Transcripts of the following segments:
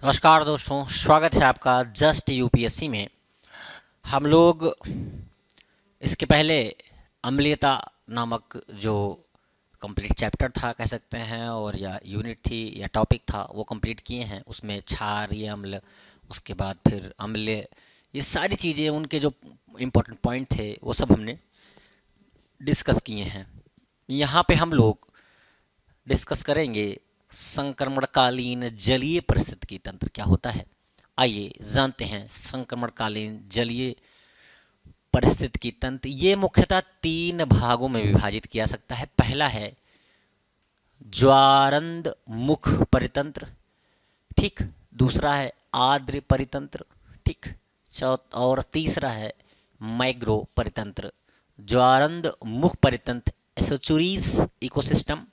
नमस्कार दोस्तों, स्वागत है आपका जस्ट यूपीएससी में। हम लोग इसके पहले अम्लीयता नामक जो कंप्लीट चैप्टर था कह सकते हैं, और या यूनिट थी या टॉपिक था, वो कंप्लीट किए हैं। उसमें क्षारीय अम्ल, उसके बाद फिर अम्ल, ये सारी चीज़ें उनके जो इम्पोर्टेंट पॉइंट थे वो सब हमने डिस्कस किए हैं। यहाँ पे हम लोग डिस्कस करेंगे संक्रमणकालीन जलीय पारिस्थितिकी तंत्र क्या होता है। आइए जानते हैं संक्रमणकालीन जलीय पारिस्थितिकी तंत्र। ये मुख्यतः 3 भागों में विभाजित किया जा सकता है। पहला है ज्वारंद मुख परितंत्र, ठीक। दूसरा है आर्द्र परितंत्र, ठीक। और तीसरा है मैग्रो परितंत्र। ज्वारंद मुख परितंत्र एसोचुरीज इकोसिस्टम,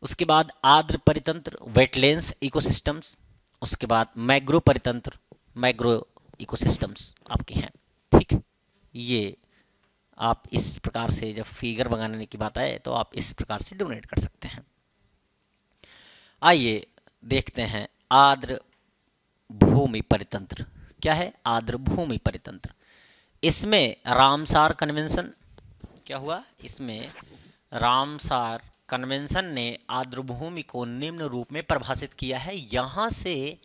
उसके बाद आर्द्र परितंत्र वेटलैंड्स इकोसिस्टम्स, उसके बाद मैग्रो परितंत्र मैग्रो इकोसिस्टम्स आपके हैं, ठीक। ये आप इस प्रकार से जब फिगर बनाने की बात आए तो आप इस प्रकार से डोनेट कर सकते हैं। आइए देखते हैं आर्द्र भूमि परितंत्र क्या है। आर्द्र भूमि परितंत्र, इसमें रामसार कन्वेंशन क्या हुआ, इसमें रामसार कन्वेंशन ने आर्द्रभूमि को निम्न रूप में परिभाषित किया है। यहां से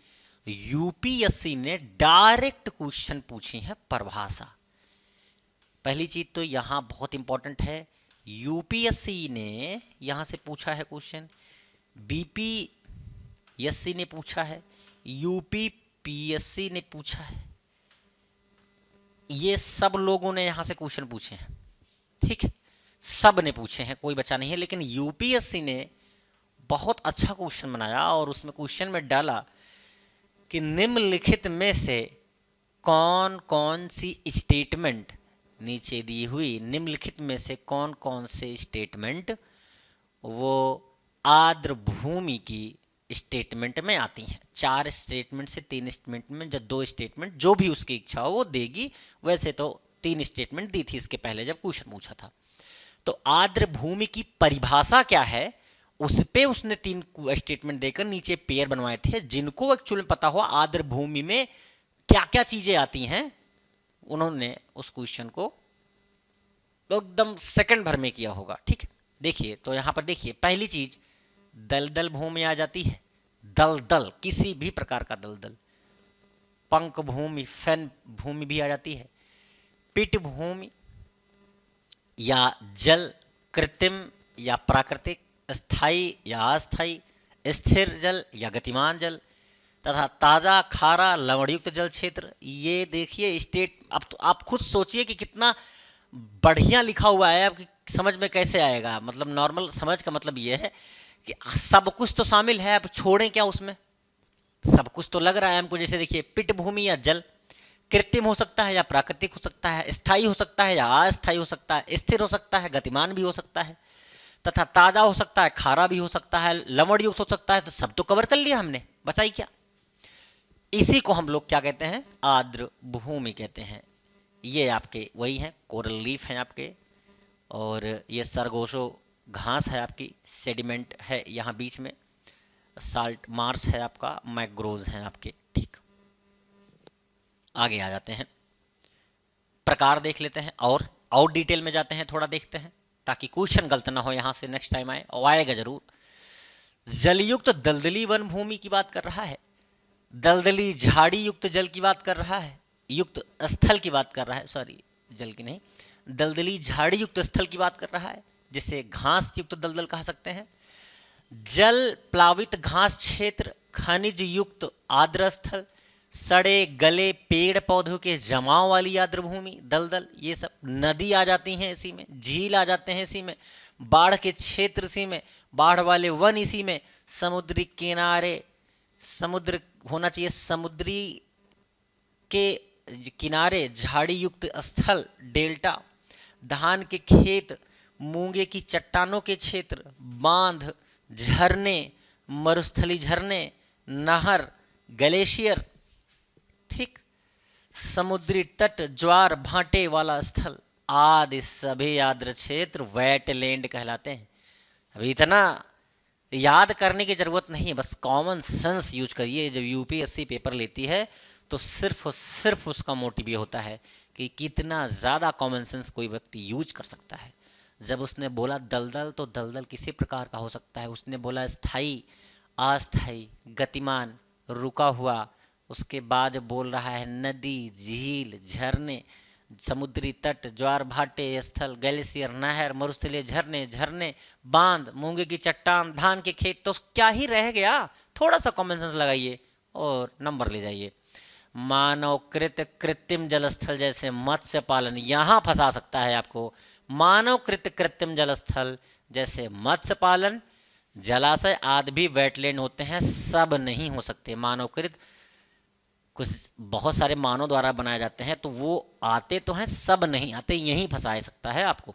यूपीएससी ने डायरेक्ट क्वेश्चन पूछी है परिभाषा। पहली चीज तो यहां बहुत इंपॉर्टेंट है, यूपीएससी ने यहां से पूछा है क्वेश्चन, बीपीएससी ने पूछा है, यूपीपीएससी ने पूछा है। ये सब लोगों ने यहां से क्वेश्चन पूछे हैं, ठीक। सब ने पूछे हैं, कोई बचा नहीं है। लेकिन यूपीएससी ने बहुत अच्छा क्वेश्चन बनाया और उसमें क्वेश्चन में डाला कि निम्नलिखित में से कौन कौन सी स्टेटमेंट, नीचे दी हुई निम्नलिखित में से कौन कौन से स्टेटमेंट वो आर्द्र भूमि की स्टेटमेंट में आती हैं। 4 स्टेटमेंट से 3 स्टेटमेंट में, जब 2 स्टेटमेंट जो भी उसकी इच्छा हो वो देगी। वैसे तो 3 स्टेटमेंट दी थी इसके पहले जब क्वेश्चन पूछा था। तो आर्द्र भूमि की परिभाषा क्या है, उस पे उसने 3 स्टेटमेंट देकर नीचे पेयर बनवाए थे। जिनको एक्चुअली पता हुआ आर्द्र भूमि में क्या क्या चीजें आती हैं, उन्होंने उस क्वेश्चन को एकदम सेकंड भर में किया होगा, ठीक। देखिए तो यहां पर देखिए, पहली चीज दलदल भूमि आ जाती है। दलदल, किसी भी प्रकार का दलदल। पंक भूमि, फैन भूमि भी आ जाती है। पिट भूमि या जल, कृत्रिम या प्राकृतिक, स्थायी या अस्थायी, स्थिर जल या गतिमान जल, तथा ताजा खारा लवणयुक्त जल क्षेत्र। ये देखिए स्टेट, अब तो आप खुद सोचिए कि कितना बढ़िया लिखा हुआ है, आपकी समझ में कैसे आएगा। मतलब नॉर्मल समझ का मतलब ये है कि सब कुछ तो शामिल है, अब छोड़ें क्या उसमें, सब कुछ तो लग रहा है हमको। जैसे देखिए पिट भूमि या जल, कृत्रिम हो सकता है या प्राकृतिक हो सकता है, स्थायी हो सकता है या अस्थायी हो सकता है, स्थिर हो सकता है, गतिमान भी हो सकता है, तथा ताजा हो सकता है, खारा भी हो सकता है, लवण युक्त हो सकता है। तो सब तो कवर कर लिया हमने, बचाई क्या। इसी को हम लोग क्या कहते हैं, आर्द्र भूमि कहते हैं। ये आपके वही हैं, कोरल लीफ हैं आपके, और ये सरगोशो घास है आपकी, सेडिमेंट है यहाँ बीच में, साल्ट मार्स है आपका, मैग्रोव्स हैं आपके, ठीक। आगे आ जाते हैं, प्रकार देख लेते हैं और डिटेल में जाते हैं, थोड़ा देखते हैं ताकि क्वेश्चन गलत ना हो यहाँ से नेक्स्ट टाइम आए, और आएगा जरूर। जलयुक्त दलदली वन भूमि की बात कर रहा है, दलदली झाड़ी युक्त जल की बात कर रहा है, युक्त स्थल की बात कर रहा है, सॉरी जल की नहीं, दलदली झाड़ी युक्त स्थल की बात कर रहा है, जिसे घास युक्त दलदल कह सकते हैं। जल प्लावित घास क्षेत्र, खनिज युक्त आर्द्र स्थल, सड़े गले पेड़ पौधों के जमाव वाली आर्द्र भूमि दलदल, ये सब। नदी आ जाती हैं इसी में, झील आ जाते हैं इसी में, बाढ़ के क्षेत्र इसी में, बाढ़ वाले वन इसी में, समुद्री किनारे, समुद्र होना चाहिए, समुद्री के किनारे झाड़ी युक्त स्थल डेल्टा, धान के खेत, मूंगे की चट्टानों के क्षेत्र, बांध, झरने, मरुस्थली झरने, नहर, ग्लेशियर, ठीक। समुद्री तट, ज्वार भाटे वाला स्थल आदि सभी आर्द्र क्षेत्र वेटलैंड कहलाते हैं। अभी इतना याद करने की ज़रूरत नहीं है, बस कॉमन सेंस यूज करिए। जब यूपीएससी पेपर लेती है तो सिर्फ और सिर्फ उसका मोटिव ये होता है कि कितना ज़्यादा कॉमन सेंस कोई व्यक्ति यूज कर सकता है। जब उसने बोला दलदल, तो दलदल किसी प्रकार का हो सकता है। उसने बोला स्थायी, अस्थायी, गतिमान, रुका हुआ। उसके बाद बोल रहा है नदी, झील, झरने, समुद्री तट, ज्वार भाटे, स्थल, ग्लेशियर, नहर, मरुस्थलीय झरने, झरने, बांध, मूंगे की चट्टान, धान के खेत, तो क्या ही रह गया। थोड़ा सा कॉमन सेंस लगाइए और नंबर ले जाइए। मानवकृत कृत्रिम जलस्थल जैसे मत्स्य पालन, यहाँ फंसा सकता है आपको। मानवकृत कृत्रिम जलस्थल जैसे मत्स्य पालन, जलाशय आदि भी वेटलैंड होते हैं, सब नहीं हो सकते। मानवकृत कुछ बहुत सारे मानव द्वारा बनाए जाते हैं, तो वो आते तो हैं, सब नहीं आते, यहीं फंसा सकता है आपको।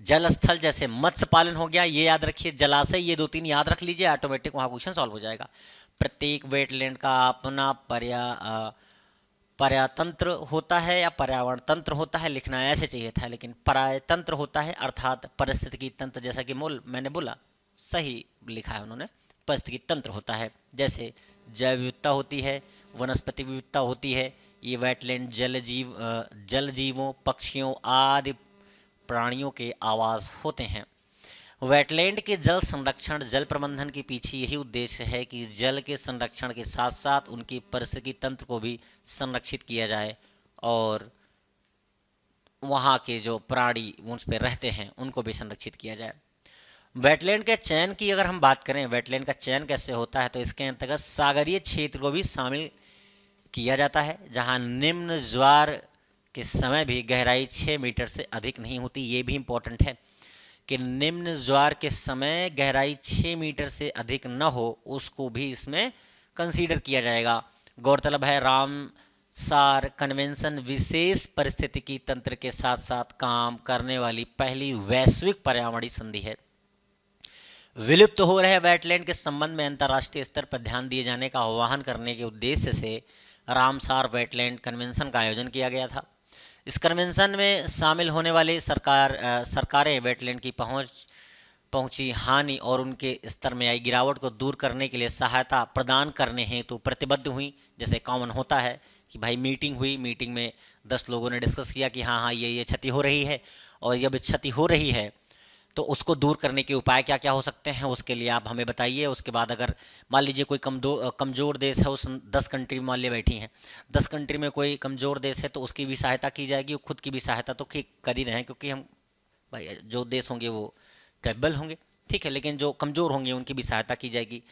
जल स्थल जैसे मत्स्य पालन हो गया, ये याद रखिए। जलाशय, ये दो तीन याद रख लीजिए, ऑटोमेटिक वहाँ क्वेश्चन सॉल्व हो जाएगा। प्रत्येक वेटलैंड का अपना पर्यातंत्र होता है या पर्यावरण तंत्र होता है, लिखना ऐसे चाहिए था, लेकिन पर्यातंत्र होता है अर्थात परिस्थितिकी तंत्र, जैसा कि मैंने बोला, सही लिखा है उन्होंने। परिस्थितिकी तंत्र होता है, जैसे जैव विविधता होती है, वनस्पति विविधता होती है। ये वेटलैंड जल जीवों, पक्षियों आदि प्राणियों के आवास होते हैं। वेटलैंड के जल संरक्षण, जल प्रबंधन के पीछे यही उद्देश्य है कि जल के संरक्षण के साथ साथ उनकी पारिस्थितिकी तंत्र को भी संरक्षित किया जाए और वहाँ के जो प्राणी उस पर रहते हैं उनको भी संरक्षित किया जाए। वेटलैंड के चयन की अगर हम बात करें, वेटलैंड का चयन कैसे होता है, तो इसके अंतर्गत सागरीय क्षेत्र को भी शामिल किया जाता है, जहाँ निम्न ज्वार के समय भी गहराई 6 मीटर से अधिक नहीं होती। ये भी इम्पोर्टेंट है कि निम्न ज्वार के समय गहराई 6 मीटर से अधिक न हो, उसको भी इसमें कंसीडर किया जाएगा। गौरतलब है रामसार कन्वेंशन विशेष परिस्थितिकी तंत्र के साथ साथ काम करने वाली पहली वैश्विक पर्यावरणीय संधि है। विलुप्त हो रहे वेटलैंड के संबंध में अंतर्राष्ट्रीय स्तर पर ध्यान दिए जाने का आह्वान करने के उद्देश्य से रामसार वेटलैंड कन्वेंशन का आयोजन किया गया था। इस कन्वेंशन में शामिल होने वाली सरकारें वेटलैंड की पहुंची हानि और उनके स्तर में आई गिरावट को दूर करने के लिए सहायता प्रदान करने हेतु प्रतिबद्ध हुई। जैसे कॉमन होता है कि भाई मीटिंग हुई, मीटिंग में 10 लोगों ने डिस्कस किया कि हाँ हाँ ये क्षति हो रही है, और जब क्षति हो रही है तो उसको दूर करने के उपाय क्या क्या हो सकते हैं, उसके लिए आप हमें बताइए। उसके बाद अगर मान लीजिए कोई कमज़ोर देश है, उस 10 कंट्री मान लिए बैठी हैं, 10 कंट्री में कोई कमज़ोर देश है तो उसकी भी सहायता की जाएगी, खुद की भी सहायता तो कर ही रहे हैं, क्योंकि हम भाई जो देश होंगे वो कैपेबल होंगे, ठीक है, लेकिन जो कमज़ोर होंगे उनकी भी सहायता की जाएगी।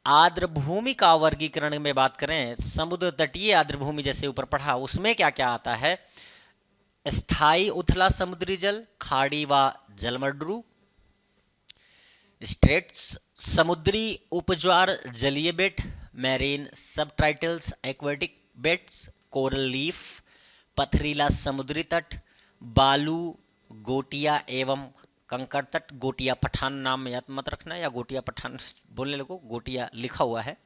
आर्द्र भूमि का वर्गीकरण में बात करें, समुद्र तटीय आर्द्र भूमि जैसे ऊपर पढ़ा, उसमें क्या क्या आता है। स्थायी उथला समुद्री जल, खाड़ी व जलमड्रू, स्ट्रेट्स समुद्री उपज्वार, जलीय bait, marine subtitles, aquatic baits, coral leaf, पथरीला समुद्री तट, बालू, गोटिया एवं कंकड़ तट। गोटिया पठान नाम याद मत रखना, या गोटिया पठान बोलने लगो, गोटिया लिखा हुआ है।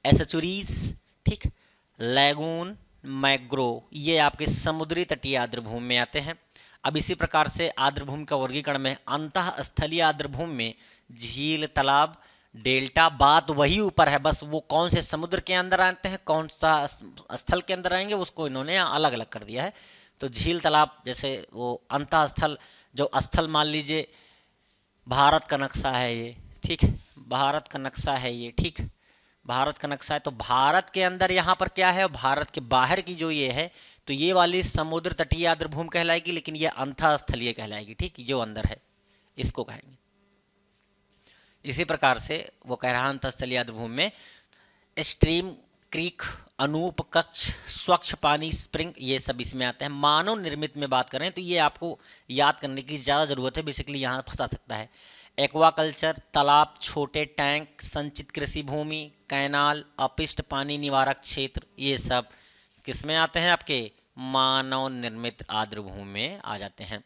एसेचुरीज, ठीक, लैगून, मैग्रोव, ये आपके समुद्री तटीय आर्द्रभूमि में आते हैं। अब इसी प्रकार से आर्द्रभूमि का वर्गीकरण में अंतः स्थलीय आर्द्रभूमि में झील, तालाब, डेल्टा, बात वही ऊपर है, बस वो कौन से समुद्र के अंदर आते हैं, कौन सा स्थल के अंदर आएंगे, उसको इन्होंने अलग अलग कर दिया है। तो झील, तालाब, जैसे वो अंतः स्थल, जो स्थल मान लीजिए भारत का नक्शा है ये, ठीक, भारत का नक्शा है ये, ठीक, भारत का नक्शा है, तो भारत के अंदर यहाँ पर क्या है, भारत के बाहर की जो ये है, तो ये वाली समुद्र तटीय आर्द्रभूमि कहलाएगी, लेकिन ये अंतः स्थलीय कहलाएगी, ठीक, जो अंदर है इसको कहेंगे। इसी प्रकार से वो कह रहा है अंतः स्थलीय आर्द्रभूमि में स्ट्रीम, क्रीक, अनूप, कक्ष, स्वच्छ पानी, स्प्रिंग, ये सब इसमें आते हैं। मानव निर्मित में बात करें तो ये आपको याद करने की ज़्यादा ज़रूरत है, बेसिकली यहाँ फंसा सकता है। एक्वाकल्चर, तालाब, छोटे टैंक, संचित कृषि भूमि, कैनाल, अपिष्ट पानी निवारक क्षेत्र, ये सब किस में आते हैं, आपके मानव निर्मित आर्द्रभूमि में आ जाते हैं।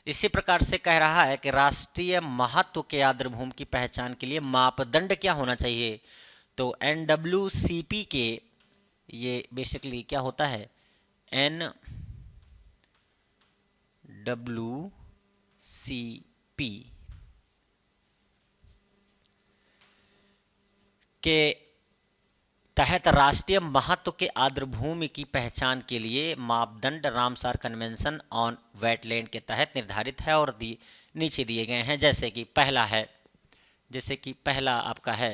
इसी प्रकार से कह रहा है कि राष्ट्रीय महत्व के आर्द्रभूमि की पहचान के लिए मापदंड क्या होना चाहिए, तो NWCP के, ये बेसिकली क्या होता है, NWCP के तहत राष्ट्रीय महत्व के आर्द्रभूमि की पहचान के लिए मापदंड रामसार कन्वेंशन ऑन वेटलैंड के तहत निर्धारित है और नीचे दिए गए हैं। जैसे कि पहला आपका है,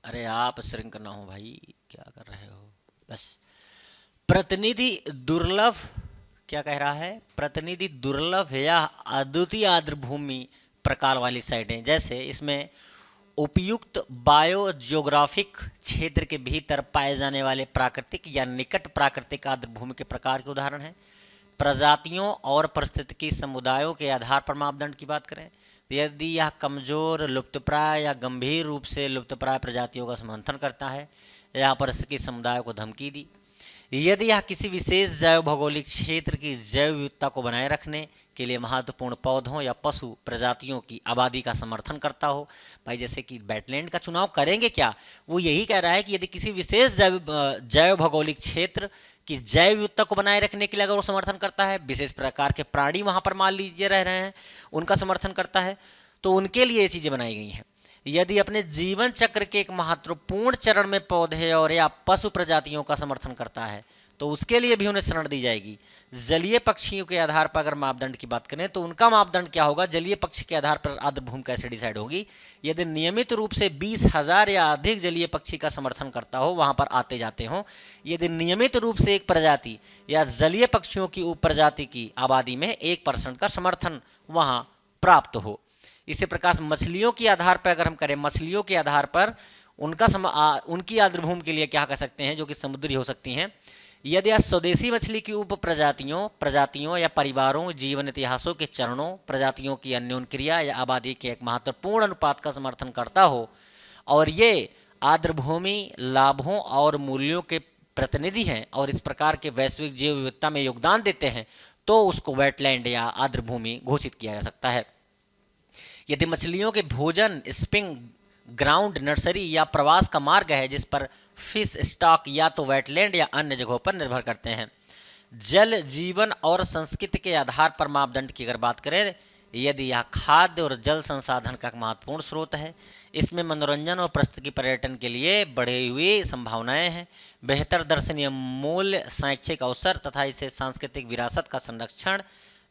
अरे आप श्रिंक ना हो भाई, क्या कर रहे हो, बस प्रतिनिधि दुर्लभ, क्या कह रहा है, प्रतिनिधि दुर्लभ या अद्वितीय आर्द्रभूमि प्रकार वाली साइटें। जैसे इसमें उपयुक्त बायोजियोग्राफिक क्षेत्र के भीतर पाए जाने वाले प्राकृतिक या निकट प्राकृतिक आर्द्रभूमि के प्रकार के उदाहरण हैं। प्रजातियों और पारिस्थितिकी समुदायों के आधार पर मापदंड की बात करें तो यदि यह कमजोर, लुप्तप्राय या गंभीर रूप से लुप्तप्राय प्रजातियों का समर्थन करता है या पारिस्थितिकी समुदायों को धमकी दी, यदि यह किसी विशेष जैव भौगोलिक क्षेत्र की जैव विविधता को बनाए रखने के लिए महत्वपूर्ण पौधों या पशु प्रजातियों की आबादी का समर्थन करता हो। भाई जैसे कि वेटलैंड का चुनाव करेंगे क्या, वो यही कह रहा है कि यदि किसी विशेष जैव भौगोलिक क्षेत्र की जैव विविधता को बनाए रखने के लिए अगर वो समर्थन करता है, विशेष प्रकार के प्राणी वहाँ पर मान लीजिए रह रहे हैं, उनका समर्थन करता है, तो उनके लिए ये चीज़ें बनाई गई हैं। यदि अपने जीवन चक्र के एक महत्वपूर्ण चरण में पौधे और या पशु प्रजातियों का समर्थन करता है तो उसके लिए भी उन्हें शरण दी जाएगी। जलीय पक्षियों के आधार पर अगर मापदंड की बात करें तो उनका मापदंड क्या होगा, जलीय पक्षी के आधार पर आर्द्रभूमि कैसे डिसाइड होगी। यदि नियमित रूप से 20,000 या अधिक जलीय पक्षी का समर्थन करता हो, वहां पर आते जाते हों, यदि नियमित रूप से एक प्रजाति या जलीय पक्षियों की उप प्रजाति की आबादी में 1% का समर्थन वहां प्राप्त हो। इसी प्रकार मछलियों के आधार पर अगर हम करें, मछलियों के आधार पर उनकी आर्द्रभूमि के लिए क्या कह सकते हैं, जो कि समुद्री हो सकती हैं। यदि यह स्वदेशी मछली की उप प्रजातियों या परिवारों, जीवन इतिहासों के चरणों, प्रजातियों की अन्योन्य क्रिया या आबादी के एक महत्वपूर्ण अनुपात का समर्थन करता हो और ये आर्द्रभूमि लाभों और मूल्यों के प्रतिनिधि हैं और इस प्रकार के वैश्विक जैव विविधता में योगदान देते हैं, तो उसको वेटलैंड या आर्द्रभूमि घोषित किया जा सकता है। यदि मछलियों के भोजन, स्पिंग ग्राउंड, नर्सरी या प्रवास का मार्ग है जिस पर फिश स्टॉक या तो वेटलैंड या अन्य जगहों पर निर्भर करते हैं। जल, जीवन और संस्कृति के आधार पर मापदंड की अगर बात करें, यदि यह खाद्य और जल संसाधन का महत्वपूर्ण स्रोत है, इसमें मनोरंजन और पारिस्थितिकी पर्यटन के लिए बढ़ी हुई संभावनाएं हैं, बेहतर दर्शनीय मूल्य, शैक्षिक अवसर तथा इसे सांस्कृतिक विरासत का संरक्षण,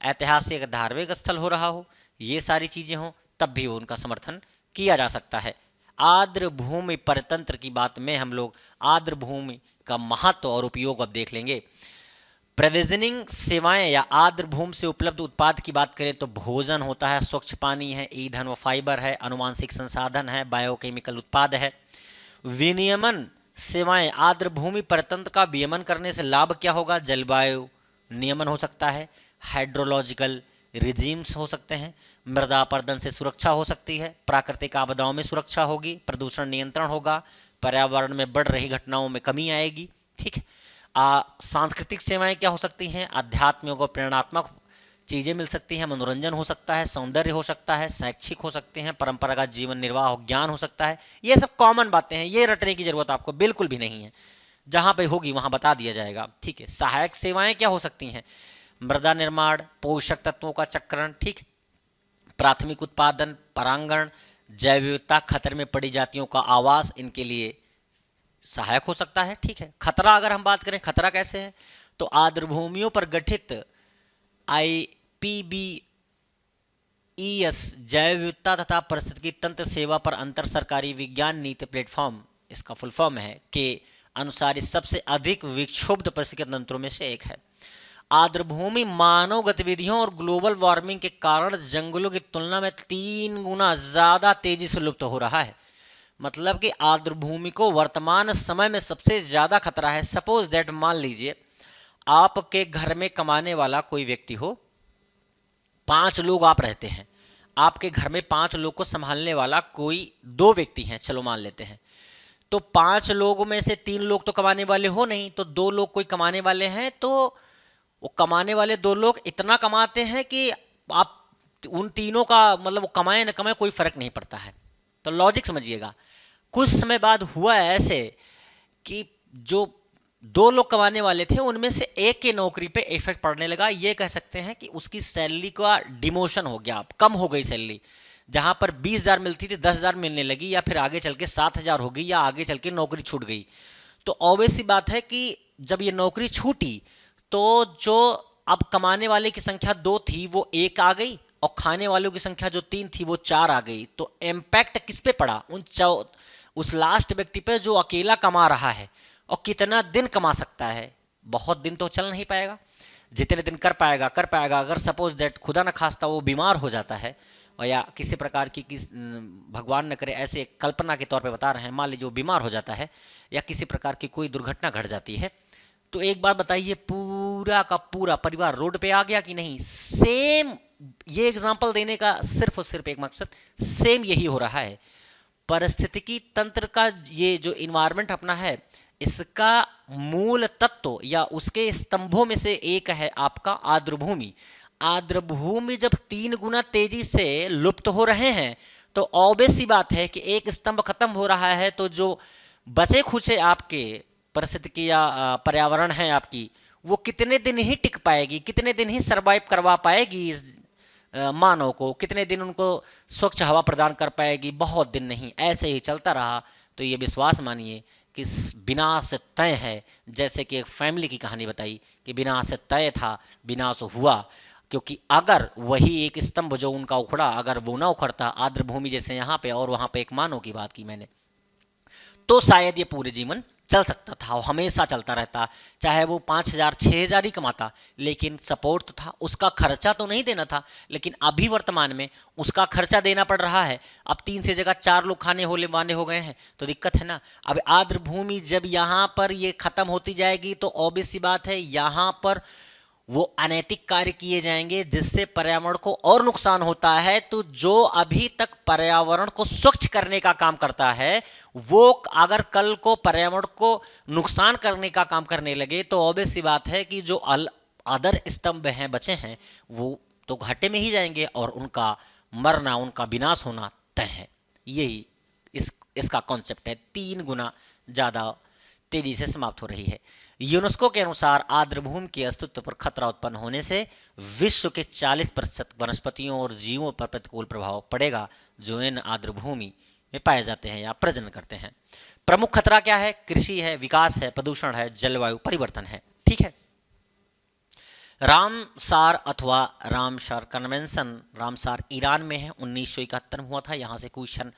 ऐतिहासिक धार्मिक स्थल हो रहा हो, ये सारी चीज़ें हों, तब भी उनका समर्थन किया जा सकता है। आर्द्रभूमि परतंत्र की बात में हम लोग आर्द्रभूमि का महत्व और उपयोग अब देख लेंगे। प्रोविजनिंग सेवाएं या आर्द्रभूमि से उपलब्ध उत्पाद की बात करें तो भोजन होता है, स्वच्छ पानी है, ईंधन व फाइबर है, आनुवांशिक संसाधन है, बायोकेमिकल उत्पाद है। विनियमन सेवाएं, आर्द्रभूमि परतंत्र का विनियमन करने से लाभ क्या होगा, जलवायु नियमन हो सकता है, हाइड्रोलॉजिकल रिजीम्स हो सकते हैं, मृदा अपरदन से सुरक्षा हो सकती है, प्राकृतिक आपदाओं में सुरक्षा होगी, प्रदूषण नियंत्रण होगा, पर्यावरण में बढ़ रही घटनाओं में कमी आएगी। ठीक है। सांस्कृतिक सेवाएं क्या हो सकती हैं, आध्यात्मिक और प्रेरणात्मक चीज़ें मिल सकती हैं, मनोरंजन हो सकता है, सौंदर्य हो सकता है, शैक्षिक हो सकते हैं, परंपरागत जीवन निर्वाह ज्ञान हो सकता है। ये सब कॉमन बातें हैं, ये रटने की जरूरत आपको बिल्कुल भी नहीं है, जहाँ पे होगी वहाँ बता दिया जाएगा। ठीक है। सहायक सेवाएं क्या हो सकती हैं, मृदा निर्माण, पोषक तत्वों का चक्रण, ठीक, प्राथमिक उत्पादन, परागण, जैव विविधता, खतरे में पड़ी जातियों का आवास, इनके लिए सहायक हो सकता है। ठीक है। खतरा अगर हम बात करें, खतरा कैसे है, तो आर्द्रभूमियों पर गठित IPBES जैव विविधता तथा पारिस्थितिकी तंत्र सेवा पर अंतर सरकारी विज्ञान नीति प्लेटफॉर्म, इसका फुल फॉर्म है, के अनुसार ये सबसे अधिक विक्षुब्ध पारिस्थितिकी तंत्रों में से एक है। आर्द्रभूमि मानव गतिविधियों और ग्लोबल वार्मिंग के कारण जंगलों की तुलना में 3 गुना ज़्यादा तेजी से लुप्त हो रहा है। मतलब कि आर्द्रभूमि को वर्तमान समय में सबसे ज़्यादा खतरा है। सपोज दैट, मान लीजिए आपके घर में कमाने वाला कोई व्यक्ति हो, 5 लोग आप रहते हैं, आपके घर में 5 लोग को संभालने वाला कोई 2 व्यक्ति हैं, चलो मान लेते हैं, तो 5 लोगों में से 3 लोग तो कमाने वाले हो नहीं, तो 2 लोग कोई कमाने वाले हैं, तो वो कमाने वाले 2 लोग इतना कमाते हैं कि आप उन तीनों का मतलब वो कमाए न कमाए कोई फर्क नहीं पड़ता है। तो लॉजिक समझिएगा। कुछ समय बाद हुआ ऐसे कि जो 2 लोग कमाने वाले थे उनमें से एक की नौकरी पे इफेक्ट पड़ने लगा। ये कह सकते हैं कि उसकी सैलरी का डिमोशन हो गया, कम हो गई सैलरी। जहां पर 20,000 मिलती थी 10,000 मिलने लगी, या फिर आगे चल के 7,000 हो गई, या आगे चल के नौकरी छूट गई। तो ऑब्वियस सी बात है कि जब ये नौकरी छूटी तो जो अब कमाने वाले की संख्या 2 थी वो 1 आ गई, और खाने वालों की संख्या जो 3 थी वो 4 आ गई। तो इम्पैक्ट किस पे पड़ा? उस लास्ट व्यक्ति पे जो अकेला कमा रहा है। और कितना दिन कमा सकता है? बहुत दिन तो चल नहीं पाएगा। जितने दिन कर पाएगा कर पाएगा। अगर सपोज दैट खुदा न खास्ता वो बीमार हो जाता है, और या किसी प्रकार की भगवान न करे, ऐसे कल्पना के तौर पे बता रहे हैं, मान लीजिए वो बीमार हो जाता है या किसी प्रकार की कोई दुर्घटना घट जाती है, तो एक बात बताइए, पूरा का पूरा परिवार रोड पे आ गया कि नहीं? सेम, ये एग्जांपल देने का सिर्फ और सिर्फ एक मकसद, सेम यही हो रहा है। पारिस्थितिकी तंत्र का ये जो इन्वायरमेंट अपना है, इसका मूल तत्व या उसके स्तंभों में से एक है आपका आर्द्रभूमि। आर्द्रभूमि जब 3 गुना तेजी से लुप्त हो रहे हैं, तो ऑब्वियस सी बात है कि एक स्तंभ खत्म हो रहा है, तो जो बचे खुचे आपके परिस्थिति या पर्यावरण है आपकी, वो कितने दिन ही टिक पाएगी, कितने दिन ही सरवाइव करवा पाएगी इस मानव को, कितने दिन उनको स्वच्छ हवा प्रदान कर पाएगी? बहुत दिन नहीं। ऐसे ही चलता रहा तो ये विश्वास मानिए कि विनाश तय है। जैसे कि एक फैमिली की कहानी बताई कि विनाश तय था, विनाश हुआ, क्योंकि अगर वही एक स्तंभ जो उनका उखड़ा, अगर वो ना उखड़ता, आर्द्रभूमि जैसे यहाँ पे और वहाँ पे एक मानव की बात की मैंने, तो शायद ये पूरे जीवन चल सकता था और हमेशा चलता रहता। चाहे वो 5,000 6,000 ही कमाता, लेकिन सपोर्ट तो था, उसका खर्चा तो नहीं देना था। लेकिन अभी वर्तमान में उसका खर्चा देना पड़ रहा है। अब 3 से जगह 4 लोग खाने होले वाले हो गए हैं, तो दिक्कत है ना। अब आर्द्रभूमि जब यहाँ पर ये खत्म होती जाएगी, तो ऑब्वियस सी बात है यहाँ पर वो अनैतिक कार्य किए जाएंगे, जिससे पर्यावरण को और नुकसान होता है। तो जो अभी तक पर्यावरण को स्वच्छ करने का काम करता है, वो अगर कल को पर्यावरण को नुकसान करने का काम करने लगे, तो ऑब्वियस सी बात है कि जो अदर स्तंभ हैं बचे हैं, वो तो घाटे में ही जाएंगे और उनका मरना, उनका विनाश होना तय है। यही इसका कॉन्सेप्ट है। 3 गुना ज़्यादा तेजी से समाप्त हो रही है। यूनेस्को के अनुसार आर्द्रभूमि के अस्तित्व पर खतरा उत्पन्न होने से विश्व के 40% वनस्पतियों और जीवों पर प्रतिकूल प्रभाव पड़ेगा, जो इन आर्द्रभूमि में पाए जाते हैं या प्रजनन करते हैं। प्रमुख खतरा क्या है? कृषि है, विकास है, प्रदूषण है, जलवायु परिवर्तन है। ठीक है। रामसार अथवा रामसार कन्वेंशन, रामसार ईरान में है, 1971 में हुआ था। यहाँ से क्वेश्चन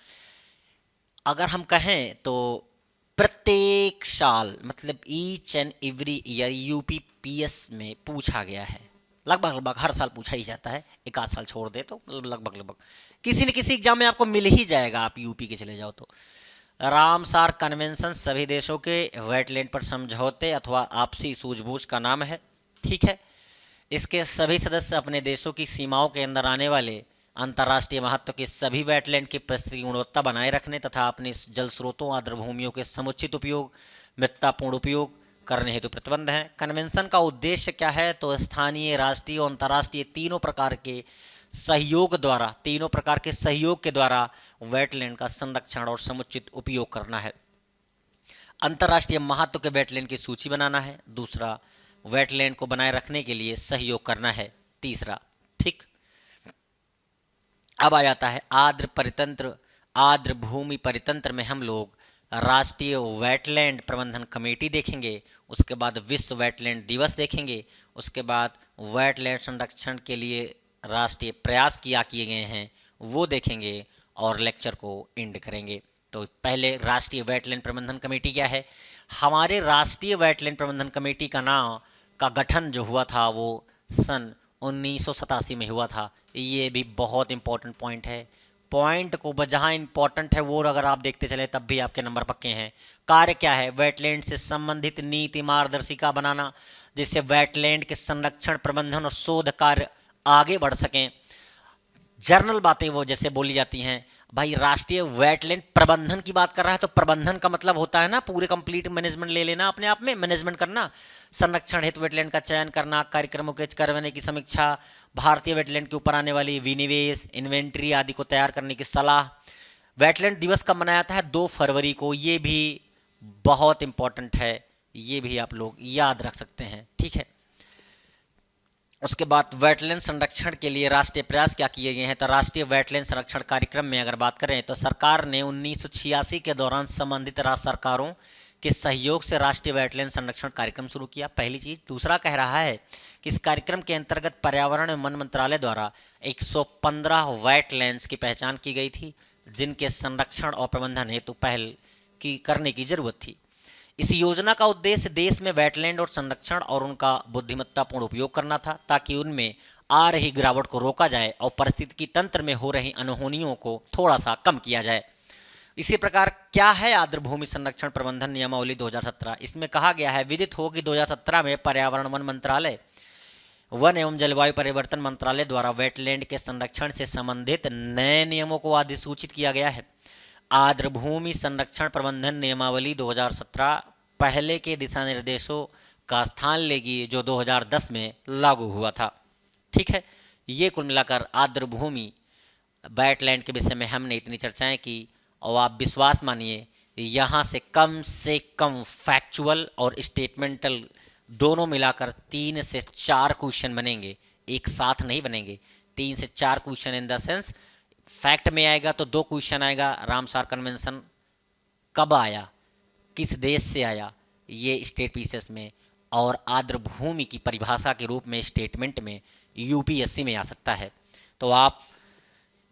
अगर हम कहें तो प्रत्येक साल, मतलब ईच एंड एवरी ईयर यूपीपीएस में पूछा गया है। लगभग हर साल पूछा ही जाता है, एक आध साल छोड़ दे तो लगभग किसी न किसी एग्जाम में आपको मिल ही जाएगा, आप यूपी के चले जाओ तो। रामसार कन्वेंशन सभी देशों के वेटलैंड पर समझौते अथवा आपसी सूझबूझ का नाम है। ठीक है। इसके सभी सदस्य अपने देशों की सीमाओं के अंदर आने वाले अंतर्राष्ट्रीय महत्व के सभी वेटलैंड की पारिस्थितिक गुणवत्ता बनाए रखने तथा अपने जल स्रोतों, आर्द्रभूमियों के समुचित उपयोग, मित्रतापूर्ण उपयोग करने हेतु प्रतिबंध हैं। कन्वेंशन का उद्देश्य क्या है? तो स्थानीय, राष्ट्रीय और अंतर्राष्ट्रीय तीनों प्रकार के सहयोग के द्वारा वेटलैंड का संरक्षण और समुचित उपयोग करना है। अंतर्राष्ट्रीय महत्व के वेटलैंड की सूची बनाना है। दूसरा, वेटलैंड को बनाए रखने के लिए सहयोग करना है। तीसरा, ठीक। अब आ जाता है आर्द्र परितंत्र। आर्द्र भूमि परितंत्र में हम लोग राष्ट्रीय वेटलैंड प्रबंधन कमेटी देखेंगे, उसके बाद विश्व वेटलैंड दिवस देखेंगे, उसके बाद वेटलैंड संरक्षण के लिए राष्ट्रीय प्रयास किए गए हैं वो देखेंगे, और लेक्चर को एंड करेंगे। तो पहले राष्ट्रीय वेटलैंड प्रबंधन कमेटी क्या है? हमारे राष्ट्रीय वेटलैंड प्रबंधन कमेटी का गठन जो हुआ था वो सन 1987 में हुआ था। ये भी बहुत इंपॉर्टेंट पॉइंट है। पॉइंट को जहाँ इंपॉर्टेंट है वो अगर आप देखते चले तब भी आपके नंबर पक्के हैं। कार्य क्या है? वेटलैंड से संबंधित नीति मार्गदर्शिका बनाना, जिससे वेटलैंड के संरक्षण, प्रबंधन और शोध कार्य आगे बढ़ सकें। जर्नल बातें वो जैसे बोली जाती हैं, भाई राष्ट्रीय वेटलैंड प्रबंधन की बात कर रहा है तो प्रबंधन का मतलब होता है ना पूरे कंप्लीट मैनेजमेंट ले लेना, अपने आप में मैनेजमेंट करना, संरक्षण हेतु वेटलैंड का चयन करना, कार्यक्रमों के करवाने की समीक्षा, भारतीय वेटलैंड के ऊपर आने वाली विनिवेश, इन्वेंट्री आदि को तैयार करने की सलाह। वेटलैंड दिवस कब मनाया जाता है? 2 फरवरी को। ये भी बहुत इंपॉर्टेंट है, ये भी आप लोग याद रख सकते हैं। ठीक है। उसके बाद वेटलैंड संरक्षण के लिए राष्ट्रीय प्रयास क्या किए गए हैं, तो राष्ट्रीय वेटलैंड संरक्षण कार्यक्रम में अगर बात करें तो सरकार ने 1986 के दौरान संबंधित राज्य सरकारों के सहयोग से राष्ट्रीय वेटलैंड संरक्षण कार्यक्रम शुरू किया, पहली चीज। दूसरा कह रहा है कि इस कार्यक्रम के अंतर्गत पर्यावरण एवं वन मंत्रालय द्वारा 115 वेटलैंड्स की पहचान की गई थी जिनके संरक्षण और प्रबंधन हेतु पहल की करने की जरूरत थी। इस योजना का उद्देश्य देश में वेटलैंड और संरक्षण और उनका बुद्धिमत्तापूर्ण उपयोग करना था ताकि उनमें आ रही गिरावट को रोका जाए और पारिस्थितिकी तंत्र में हो रही अनहोनियों को थोड़ा सा कम किया जाए। इसी प्रकार क्या है आर्द्र भूमि संरक्षण प्रबंधन नियमावली 2017, इसमें कहा गया है विदित हो कि 2017 में पर्यावरण वन मंत्रालय, वन एवं जलवायु परिवर्तन मंत्रालय द्वारा वेटलैंड के संरक्षण से संबंधित नए नियमों को अधिसूचित किया गया है। आर्द्र भूमि संरक्षण प्रबंधन नियमावली 2017 पहले के दिशा निर्देशों का स्थान लेगी जो 2010 में लागू हुआ था। ठीक है, ये कुल मिलाकर आर्द्र भूमि वेटलैंड के विषय में हमने इतनी चर्चाएं की और आप विश्वास मानिए यहाँ से कम फैक्चुअल और स्टेटमेंटल दोनों मिलाकर 3 से 4 क्वेश्चन बनेंगे, एक साथ नहीं बनेंगे। 3 से 4 question in the sense fact में आएगा तो 2 क्वेश्चन आएगा, रामसार कन्वेंशन कब आया, किस देश से आया, ये स्टेट पीसेस में, और आर्द्र भूमि की परिभाषा के रूप में स्टेटमेंट में यूपीएससी में आ सकता है। तो आप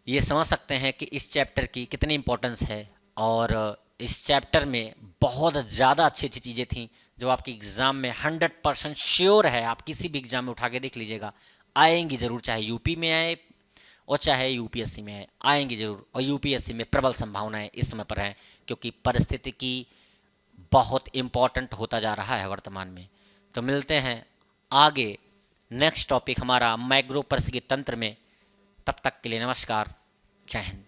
ये समझ सकते हैं कि इस चैप्टर की कितनी इंपॉर्टेंस है और इस चैप्टर में बहुत ज़्यादा अच्छी अच्छी चीज़ें थी जो आपकी एग्ज़ाम में 100% श्योर है, आप किसी भी एग्ज़ाम में उठा के देख लीजिएगा, आएंगी ज़रूर, चाहे यूपी में आए और चाहे यूपीएससी में आए, आएंगी ज़रूर। और यूपीएससी में प्रबल संभावनाएं इस समय पर हैं क्योंकि परिस्थितिकी बहुत इम्पॉर्टेंट होता जा रहा है वर्तमान में। तो मिलते हैं आगे, नेक्स्ट टॉपिक हमारा मैग्रो परिस्थिति तंत्र में। तब तक के लिए नमस्कार, जय हिंद।